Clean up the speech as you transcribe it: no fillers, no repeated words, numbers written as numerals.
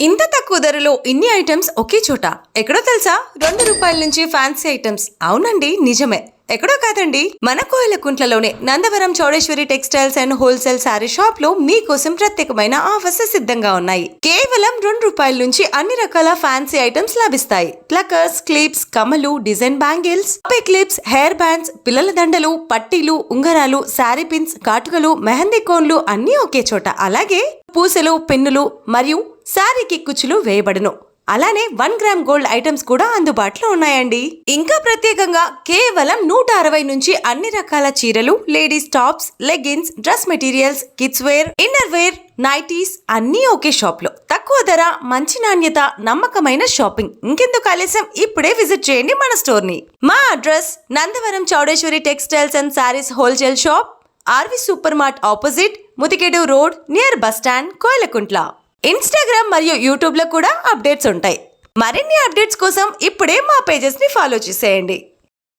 ఇంత తక్కువ ధరలో ఇన్ని ఐటమ్స్ ఒకే చోట ఎక్కడో తెలుసా? ₹2 నుంచి ఫ్యాన్సీ ఐటమ్స్. అవునండి, నిజమే. ఎక్కడో కాదండి, మన కోయిలకుంట్లలోనే Nandavaram Chowdeshwari textiles and wholesale saree shop లో మీకోసం ప్రత్యేకమైన ఆఫర్స్ సిద్ధంగా ఉన్నాయి. కేవలం ₹2 నుంచి అన్ని రకాల ఫ్యాన్సీ ఐటమ్స్ లభిస్తాయి. ప్లకర్స్, క్లిప్స్, కమ్మలు, design bangles, clips, hair bands, పిల్లల దండలు, పట్టీలు, ఉంగరాలు, శారీ పిన్స్, కాటుకలు, మెహందీ కోన్లు అన్ని ఒకే చోట. అలాగే పూసలు, పెన్నులు మరియు శారీకి కుచ్చులు వేయబడును. అలానే 1 గ్రామ్ గోల్డ్ ఐటమ్స్ కూడా అందుబాటులో ఉన్నాయండి. ఇంకా ప్రత్యేకంగా కేవలం 160 నుంచి అన్ని రకాల చీరలు, ladies tops, leggings, dress materials, kids wear, inner wear, nighties అన్నీ ఒకే షాప్ లో. తక్కువ ధర, మంచి నాణ్యత, నమ్మకమైన షాపింగ్. ఇంకెందుకు ఆలస్యం, ఇప్పుడే విజిట్ చేయండి మన స్టోర్ ని. మా address Nandavaram Chowdeshwari textiles and sarees wholesale shop, RV super mart opposite, Mudigedu road, near bus stand, Koilakuntla. Instagram మరియు యూట్యూబ్ లో కూడా అప్డేట్స్ ఉంటాయి. మరిన్ని అప్డేట్స్ కోసం ఇప్పుడే మా పేజెస్ ని ఫాలో చేసేయండి.